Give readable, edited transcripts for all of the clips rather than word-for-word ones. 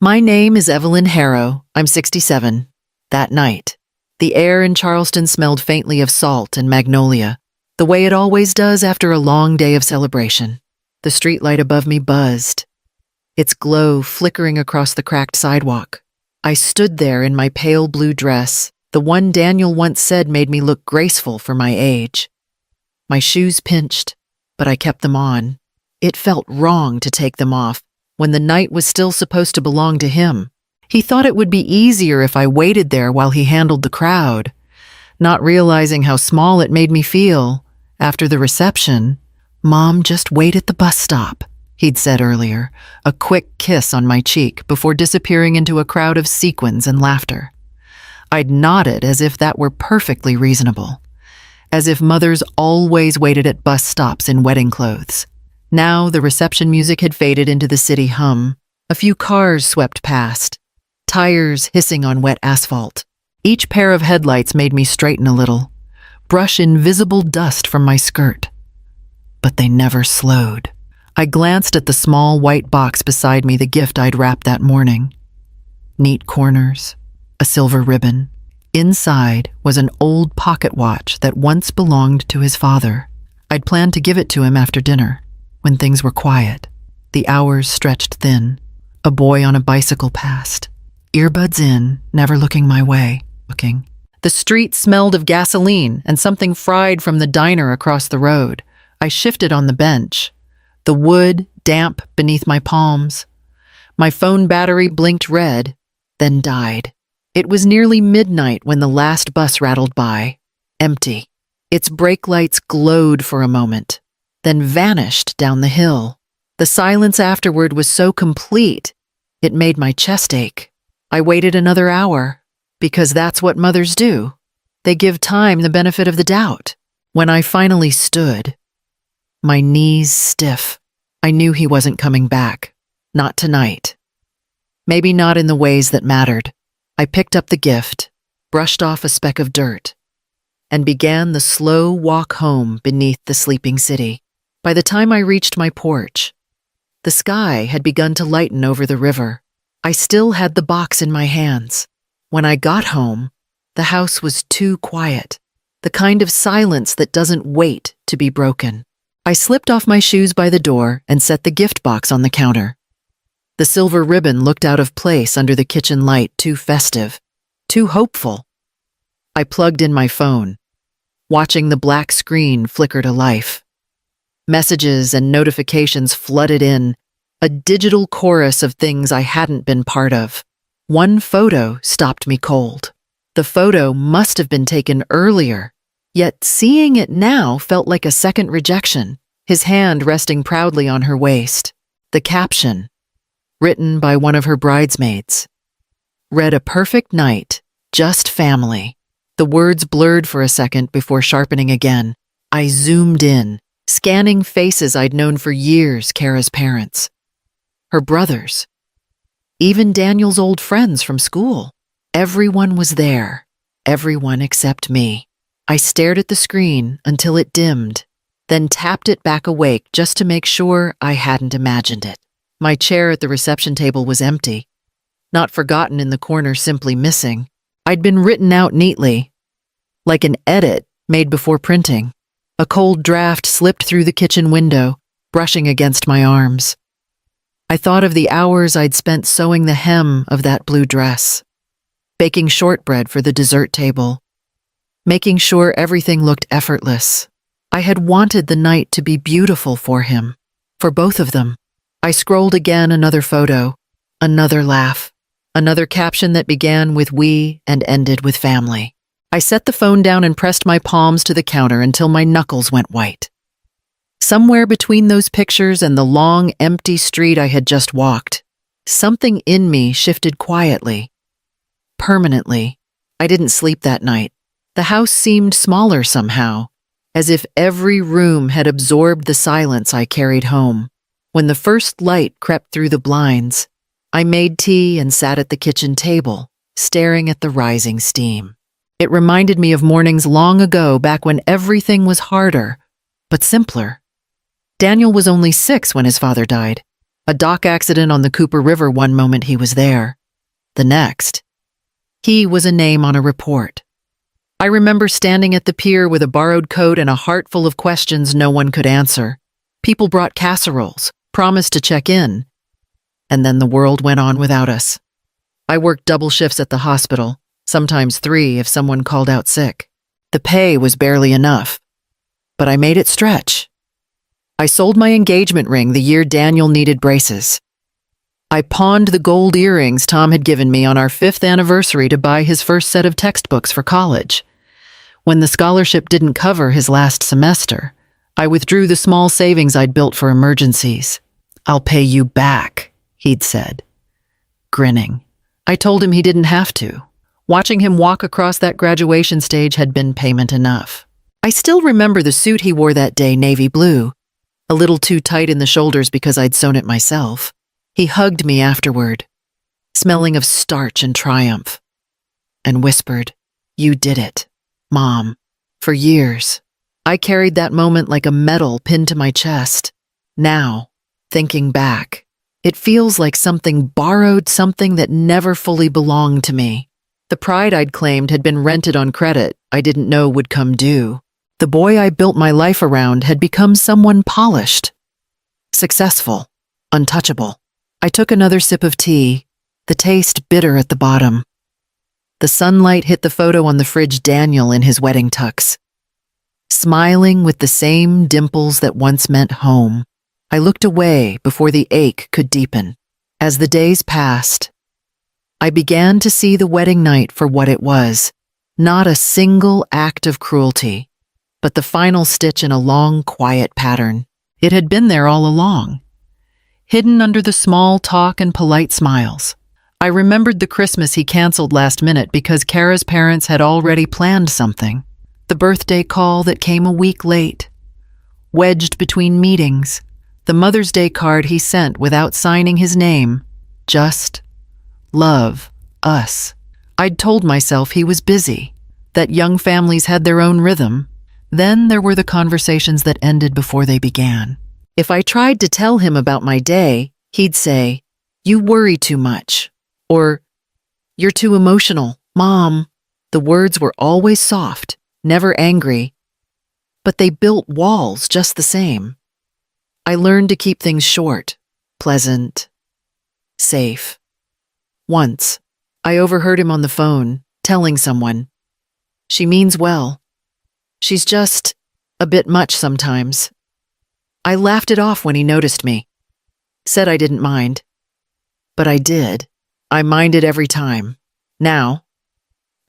My name is Evelyn Harrow. I'm 67. That night, the air in Charleston smelled faintly of salt and magnolia, the way it always does after a long day of celebration. The streetlight above me buzzed, its glow flickering across the cracked sidewalk. I stood there in my pale blue dress, the one Daniel once said made me look graceful for my age. My shoes pinched, but I kept them on. It felt wrong to take them off when the night was still supposed to belong to him. He thought it would be easier if I waited there while he handled the crowd, not realizing how small it made me feel. After the reception, "Mom, just wait at the bus stop," he'd said earlier, a quick kiss on my cheek before disappearing into a crowd of sequins and laughter. I'd nodded as if that were perfectly reasonable, as if mothers always waited at bus stops in wedding clothes. Now the reception music had faded into the city hum. A few cars swept past, tires hissing on wet asphalt. Each pair of headlights made me straighten a little, brush invisible dust from my skirt. But they never slowed. I glanced at the small white box beside me, the gift I'd wrapped that morning. Neat corners, a silver ribbon. Inside was an old pocket watch that once belonged to his father. I'd planned to give it to him after dinner, when things were quiet. The hours stretched thin. A boy on a bicycle passed, earbuds in, never looking my way. The street smelled of gasoline and something fried from the diner across the road. I shifted on the bench, the wood damp beneath my palms. My phone battery blinked red, then died. It was nearly midnight when the last bus rattled by, empty. Its brake lights glowed for a moment, then vanished down the hill. The silence afterward was so complete, it made my chest ache. I waited another hour, because that's what mothers do. They give time the benefit of the doubt. When I finally stood, my knees stiff, I knew he wasn't coming back. Not tonight. Maybe not in the ways that mattered. I picked up the gift, brushed off a speck of dirt, and began the slow walk home beneath the sleeping city. By the time I reached my porch, the sky had begun to lighten over the river. I still had the box in my hands. When I got home, the house was too quiet, the kind of silence that doesn't wait to be broken. I slipped off my shoes by the door and set the gift box on the counter. The silver ribbon looked out of place under the kitchen light, too festive, too hopeful. I plugged in my phone, watching the black screen flicker to life. Messages and notifications flooded in, a digital chorus of things I hadn't been part of. One photo stopped me cold. The photo must have been taken earlier, yet seeing it now felt like a second rejection, his hand resting proudly on her waist. The caption, written by one of her bridesmaids, read, "A perfect night, just family." The words blurred for a second before sharpening again. I zoomed in, scanning faces I'd known for years, Kara's parents, her brothers, even Daniel's old friends from school. Everyone was there, everyone except me. I stared at the screen until it dimmed, then tapped it back awake just to make sure I hadn't imagined it. My chair at the reception table was empty, not forgotten in the corner, simply missing. I'd been written out neatly, like an edit made before printing. A cold draft slipped through the kitchen window, brushing against my arms. I thought of the hours I'd spent sewing the hem of that blue dress, baking shortbread for the dessert table, making sure everything looked effortless. I had wanted the night to be beautiful for him, for both of them. I scrolled again, another photo, another laugh, another caption that began with "we" and ended with "family." I set the phone down and pressed my palms to the counter until my knuckles went white. Somewhere between those pictures and the long, empty street I had just walked, something in me shifted quietly, permanently. I didn't sleep that night. The house seemed smaller somehow, as if every room had absorbed the silence I carried home. When the first light crept through the blinds, I made tea and sat at the kitchen table, staring at the rising steam. It reminded me of mornings long ago, back when everything was harder, but simpler. Daniel was only 6 when his father died. A dock accident on the Cooper River one moment he was there. The next, he was a name on a report. I remember standing at the pier with a borrowed coat and a heart full of questions no one could answer. People brought casseroles, promised to check in, and then the world went on without us. I worked double shifts at the hospital, sometimes 3 if someone called out sick. The pay was barely enough, but I made it stretch. I sold my engagement ring the year Daniel needed braces. I pawned the gold earrings Tom had given me on our 5th anniversary to buy his first set of textbooks for college. When the scholarship didn't cover his last semester, I withdrew the small savings I'd built for emergencies. "I'll pay you back," he'd said, grinning. I told him he didn't have to. Watching him walk across that graduation stage had been payment enough. I still remember the suit he wore that day, navy blue, a little too tight in the shoulders because I'd sewn it myself. He hugged me afterward, smelling of starch and triumph, and whispered, "You did it, Mom." For years, I carried that moment like a medal pinned to my chest. Now, thinking back, it feels like something borrowed, something that never fully belonged to me. The pride I'd claimed had been rented on credit I didn't know would come due. The boy I built my life around had become someone polished, successful, untouchable. I took another sip of tea, the taste bitter at the bottom. The sunlight hit the photo on the fridge, Daniel in his wedding tux, smiling with the same dimples that once meant home. I looked away before the ache could deepen. As the days passed, I began to see the wedding night for what it was, not a single act of cruelty, but the final stitch in a long, quiet pattern. It had been there all along, hidden under the small talk and polite smiles. I remembered the Christmas he canceled last minute because Kara's parents had already planned something. The birthday call that came a week late, wedged between meetings. The Mother's Day card he sent without signing his name, just, "Love, us." I'd told myself he was busy, that young families had their own rhythm. Then there were the conversations that ended before they began. If I tried to tell him about my day, he'd say, "You worry too much," or "You're too emotional, Mom." The words were always soft, never angry, but they built walls just the same. I learned to keep things short, pleasant, safe. Once, I overheard him on the phone, telling someone, "She means well. She's just a bit much sometimes." I laughed it off when he noticed me, said I didn't mind. But I did. I minded every time. Now,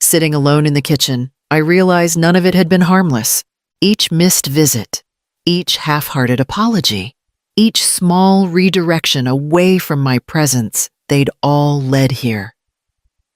sitting alone in the kitchen, I realized none of it had been harmless. Each missed visit, each half-hearted apology, each small redirection away from my presence, they'd all led here.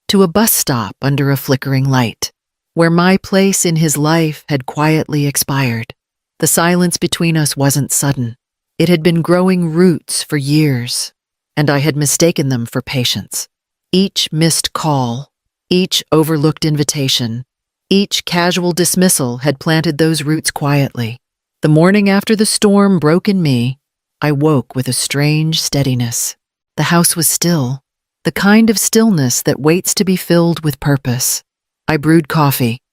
To a bus stop under a flickering light, where my place in his life had quietly expired. The silence between us wasn't sudden. It had been growing roots for years, and I had mistaken them for patience. Each missed call, each overlooked invitation, each casual dismissal had planted those roots quietly. The morning after the storm broke in me, I woke with a strange steadiness. The house was still, the kind of stillness that waits to be filled with purpose. I brewed coffee,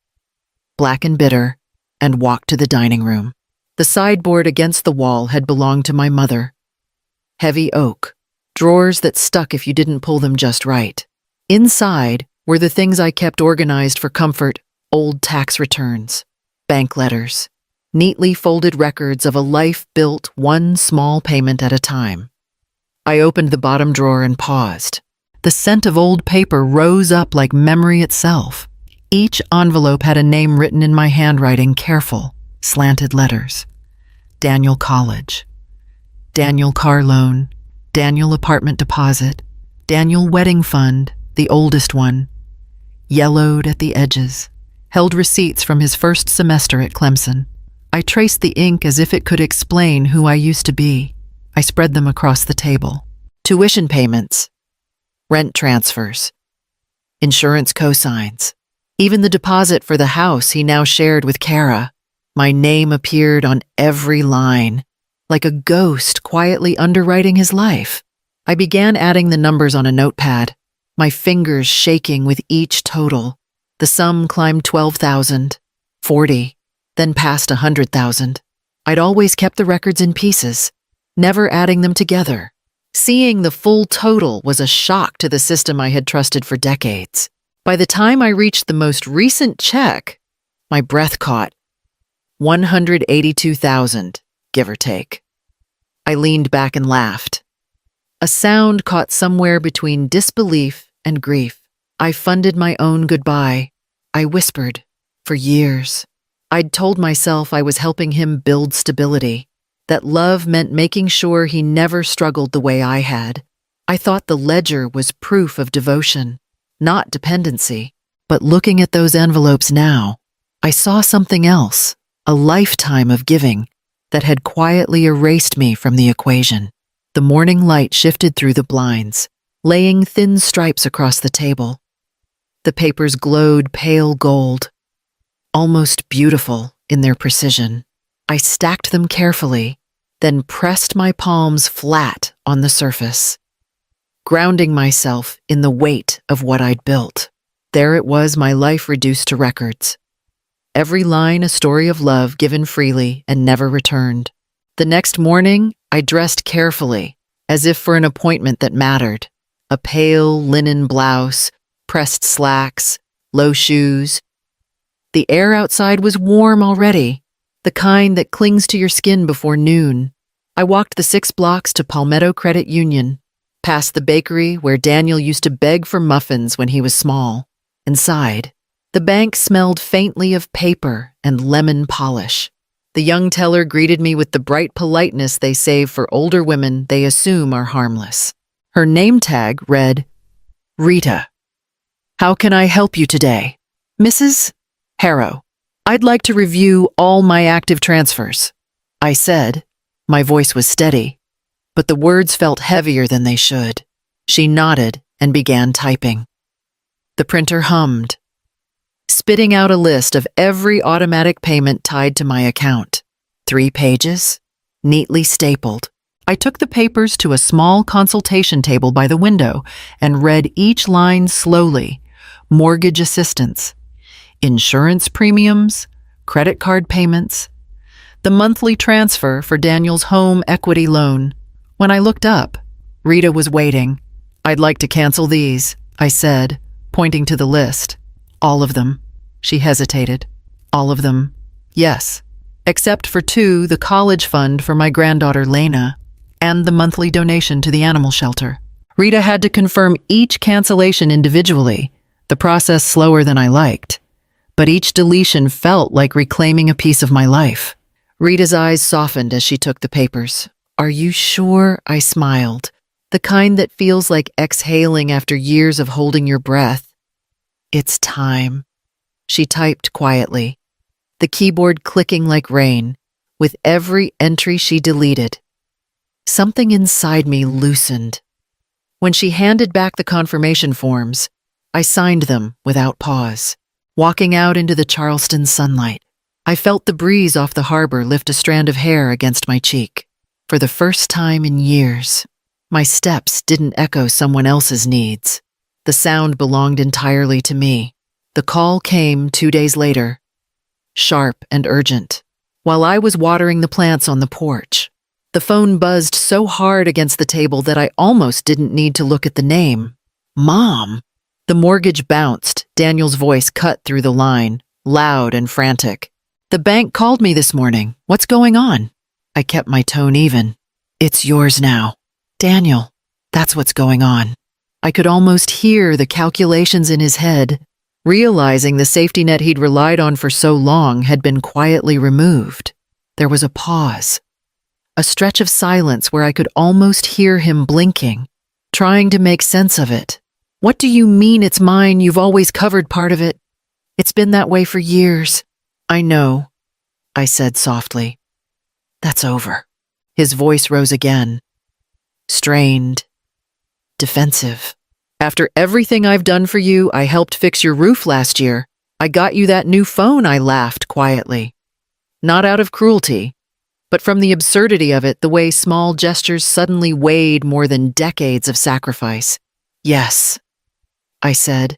black and bitter, and walked to the dining room. The sideboard against the wall had belonged to my mother. Heavy oak, drawers that stuck if you didn't pull them just right. Inside were the things I kept organized for comfort: old tax returns, bank letters, neatly folded records of a life built one small payment at a time. I opened the bottom drawer and paused. The scent of old paper rose up like memory itself. Each envelope had a name written in my handwriting, careful, slanted letters. Daniel College, Daniel Car Loan, Daniel Apartment Deposit, Daniel Wedding Fund, the oldest one, yellowed at the edges, held receipts from his first semester at Clemson. I traced the ink as if it could explain who I used to be. I spread them across the table. Tuition payments, rent transfers, insurance cosigns, even the deposit for the house he now shared with Kara. My name appeared on every line, like a ghost quietly underwriting his life. I began adding the numbers on a notepad, my fingers shaking with each total. The sum climbed 12,000, 40, then past 100,000. I'd always kept the records in pieces, never adding them together. Seeing the full total was a shock to the system I had trusted for decades. By the time I reached the most recent check, my breath caught. 182,000, give or take. I leaned back and laughed. A sound caught somewhere between disbelief and grief. I funded my own goodbye. I whispered, for years. I'd told myself I was helping him build stability, that love meant making sure he never struggled the way I had. I thought the ledger was proof of devotion, not dependency. But looking at those envelopes now, I saw something else, a lifetime of giving that had quietly erased me from the equation. The morning light shifted through the blinds, laying thin stripes across the table. The papers glowed pale gold, almost beautiful in their precision. I stacked them carefully, then pressed my palms flat on the surface, grounding myself in the weight of what I'd built. There it was, my life reduced to records. Every line a story of love given freely and never returned. The next morning, I dressed carefully, as if for an appointment that mattered. A pale linen blouse, pressed slacks, low shoes. The air outside was warm already, the kind that clings to your skin before noon. I walked the 6 blocks to Palmetto Credit Union, past the bakery where Daniel used to beg for muffins when he was small. Inside, the bank smelled faintly of paper and lemon polish. The young teller greeted me with the bright politeness they save for older women they assume are harmless. Her name tag read, Rita. How can I help you today? Mrs. Harrow. I'd like to review all my active transfers. I said. My voice was steady, but the words felt heavier than they should. She nodded and began typing. The printer hummed, spitting out a list of every automatic payment tied to my account. 3 pages, neatly stapled. I took the papers to a small consultation table by the window and read each line slowly. Mortgage assistance, insurance premiums, credit card payments, the monthly transfer for Daniel's home equity loan. When I looked up, Rita was waiting. I'd like to cancel these, I said, pointing to the list. All of them. She hesitated. All of them. Yes. Except for 2, the college fund for my granddaughter Lena, and the monthly donation to the animal shelter. Rita had to confirm each cancellation individually, the process slower than I liked. But each deletion felt like reclaiming a piece of my life. Rita's eyes softened as she took the papers. Are you sure? I smiled. The kind that feels like exhaling after years of holding your breath. It's time. She typed quietly, the keyboard clicking like rain, with every entry she deleted. Something inside me loosened. When she handed back the confirmation forms, I signed them without pause. Walking out into the Charleston sunlight, I felt the breeze off the harbor lift a strand of hair against my cheek. For the first time in years, my steps didn't echo someone else's needs. The sound belonged entirely to me. The call came 2 days later, sharp and urgent, while I was watering the plants on the porch. The phone buzzed so hard against the table that I almost didn't need to look at the name. Mom! The mortgage bounced, Daniel's voice cut through the line, loud and frantic. The bank called me this morning. What's going on? I kept my tone even. It's yours now. Daniel, that's what's going on. I could almost hear the calculations in his head, realizing the safety net he'd relied on for so long had been quietly removed. There was a pause, a stretch of silence where I could almost hear him blinking, trying to make sense of it. What do you mean it's mine? You've always covered part of it. It's been that way for years. I know, I said softly. That's over. His voice rose again, strained, defensive. After everything I've done for you, I helped fix your roof last year. I got you that new phone, I laughed quietly. Not out of cruelty, but from the absurdity of it, the way small gestures suddenly weighed more than decades of sacrifice. Yes, I said.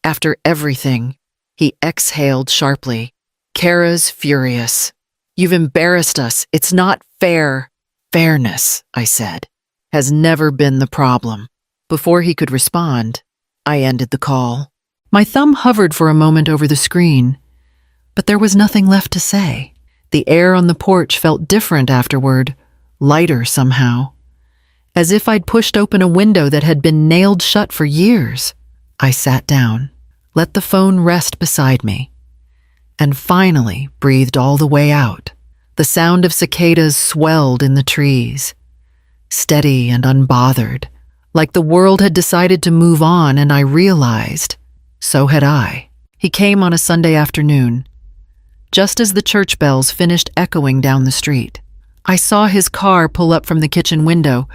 After everything, he exhaled sharply. Kara's furious. You've embarrassed us. It's not fair. Fairness, I said, has never been the problem. Before he could respond, I ended the call. My thumb hovered for a moment over the screen, but there was nothing left to say. The air on the porch felt different afterward, lighter somehow, as if I'd pushed open a window that had been nailed shut for years. I sat down, let the phone rest beside me, and finally breathed all the way out. The sound of cicadas swelled in the trees, steady and unbothered, like the world had decided to move on, and I realized, so had I. He came on a Sunday afternoon, just as the church bells finished echoing down the street. I saw his car pull up from the kitchen window,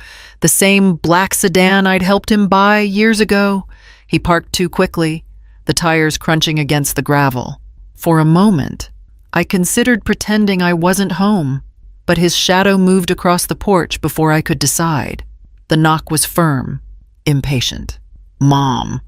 the same black sedan I'd helped him buy years ago. He parked too quickly, the tires crunching against the gravel. For a moment, I considered pretending I wasn't home, but his shadow moved across the porch before I could decide. The knock was firm, impatient. Mom.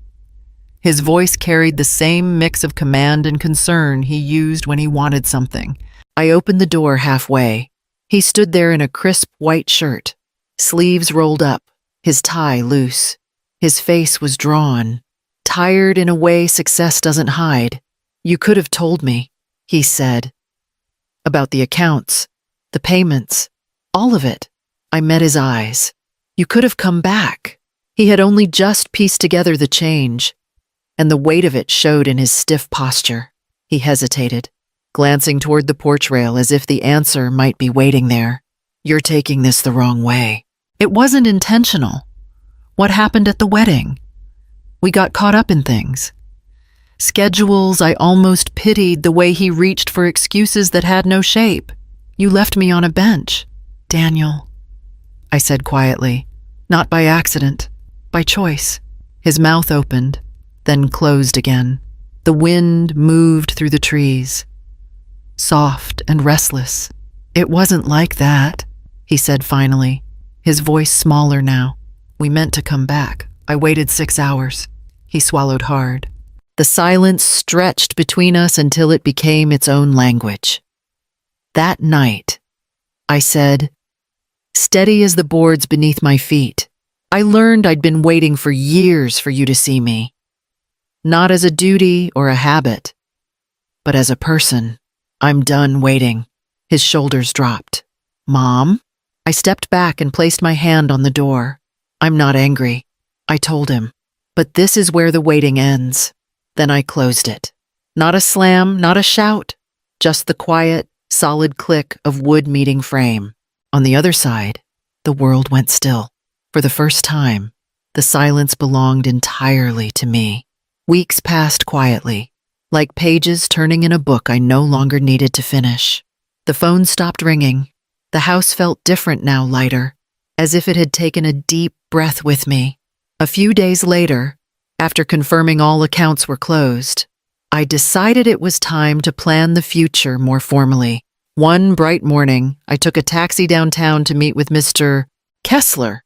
His voice carried the same mix of command and concern he used when he wanted something. I opened the door halfway. He stood there in a crisp white shirt, sleeves rolled up, his tie loose. His face was drawn, tired in a way success doesn't hide. You could have told me, he said, about the accounts, the payments, all of it. I met his eyes. You could have come back. He had only just pieced together the change, and the weight of it showed in his stiff posture. He hesitated, glancing toward the porch rail as if the answer might be waiting there. You're taking this the wrong way. It wasn't intentional. What happened at the wedding? We got caught up in things. Schedules. I almost pitied the way he reached for excuses that had no shape. You left me on a bench, Daniel, I said quietly, not by accident, by choice. His mouth opened, then closed again. The wind moved through the trees, soft and restless. It wasn't like that, he said finally, his voice smaller now. We meant to come back. I waited 6 hours. He swallowed hard. The silence stretched between us until it became its own language. That night, I said, steady as the boards beneath my feet, I learned I'd been waiting for years for you to see me. Not as a duty or a habit, but as a person. I'm done waiting. His shoulders dropped. Mom? I stepped back and placed my hand on the door. I'm not angry, I told him, but this is where the waiting ends. Then I closed it. Not a slam, not a shout, just the quiet, solid click of wood meeting frame. On the other side, the world went still. For the first time, the silence belonged entirely to me. Weeks passed quietly, like pages turning in a book I no longer needed to finish. The phone stopped ringing. The house felt different now, lighter, as if it had taken a deep breath with me. A few days later, after confirming all accounts were closed, I decided it was time to plan the future more formally. One bright morning, I took a taxi downtown to meet with Mr. Kessler,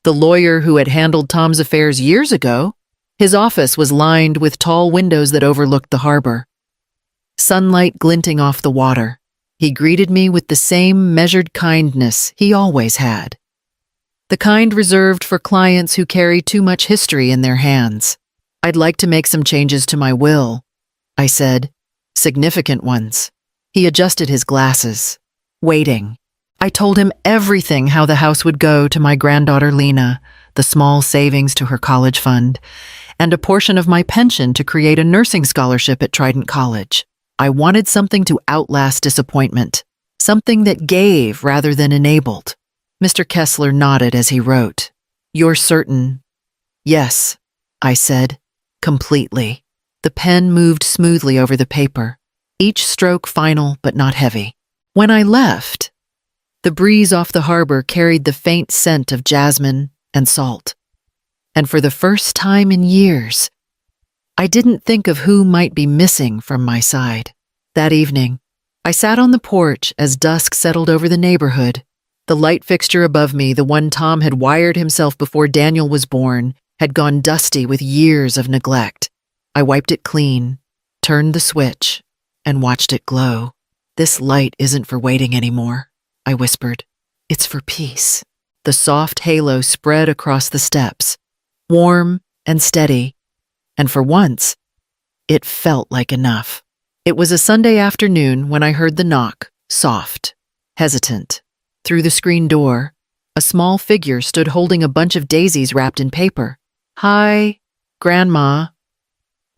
the lawyer who had handled Tom's affairs years ago. His office was lined with tall windows that overlooked the harbor, sunlight glinting off the water. He greeted me with the same measured kindness he always had, the kind reserved for clients who carry too much history in their hands. I'd like to make some changes to my will, I said, significant ones. He adjusted his glasses, waiting. I told him everything, how the house would go to my granddaughter Lena, the small savings to her college fund, and a portion of my pension to create a nursing scholarship at Trident College. I wanted something to outlast disappointment, something that gave rather than enabled. Mr. Kessler nodded as he wrote. You're certain? Yes, I said, completely. The pen moved smoothly over the paper, each stroke final but not heavy. When I left, the breeze off the harbor carried the faint scent of jasmine and salt. And for the first time in years, I didn't think of who might be missing from my side. That evening, I sat on the porch as dusk settled over the neighborhood. The light fixture above me, the one Tom had wired himself before Daniel was born, had gone dusty with years of neglect. I wiped it clean, turned the switch, and watched it glow. "This light isn't for waiting anymore," I whispered. "It's for peace." The soft halo spread across the steps, warm and steady, and for once, it felt like enough. It was a Sunday afternoon when I heard the knock, soft, hesitant. Through the screen door, a small figure stood holding a bunch of daisies wrapped in paper. "Hi, Grandma,"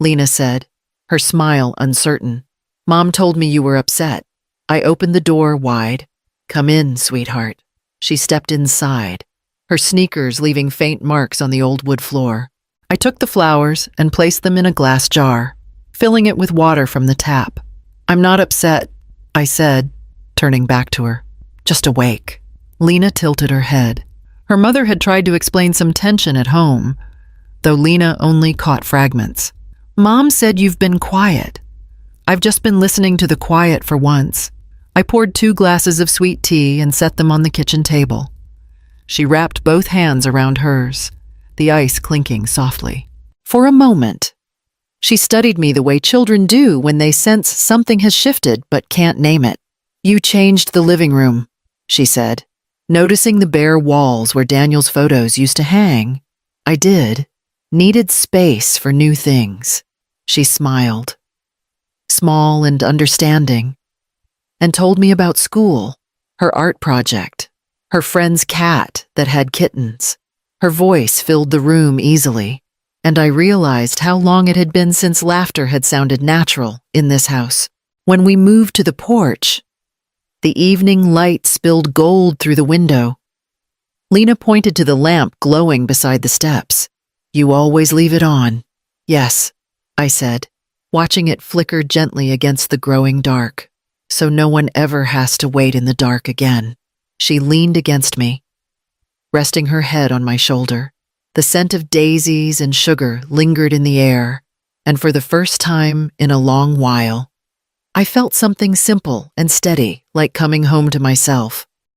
Lena said, her smile uncertain. "Mom told me you were upset." I opened the door wide. "Come in, sweetheart." She stepped inside, her sneakers leaving faint marks on the old wood floor. I took the flowers and placed them in a glass jar, filling it with water from the tap. "I'm not upset," I said, turning back to her. "Just awake." Lena tilted her head. Her mother had tried to explain some tension at home, though Lena only caught fragments. "Mom said you've been quiet." "I've just been listening to the quiet for once." I poured 2 glasses of sweet tea and set them on the kitchen table. She wrapped both hands around hers, the ice clinking softly. For a moment, she studied me the way children do when they sense something has shifted but can't name it. "You changed the living room," she said, noticing the bare walls where Daniel's photos used to hang. "I did. Needed space for new things." She smiled, small and understanding, and told me about school, her art project, her friend's cat that had kittens. Her voice filled the room easily, and I realized how long it had been since laughter had sounded natural in this house. When we moved to the porch, the evening light spilled gold through the window. Lena pointed to the lamp glowing beside the steps. "You always leave it on." "Yes," I said, watching it flicker gently against the growing dark, "so no one ever has to wait in the dark again." She leaned against me, resting her head on my shoulder. The scent of daisies and sugar lingered in the air, and for the first time in a long while, I felt something simple and steady, like coming home to myself.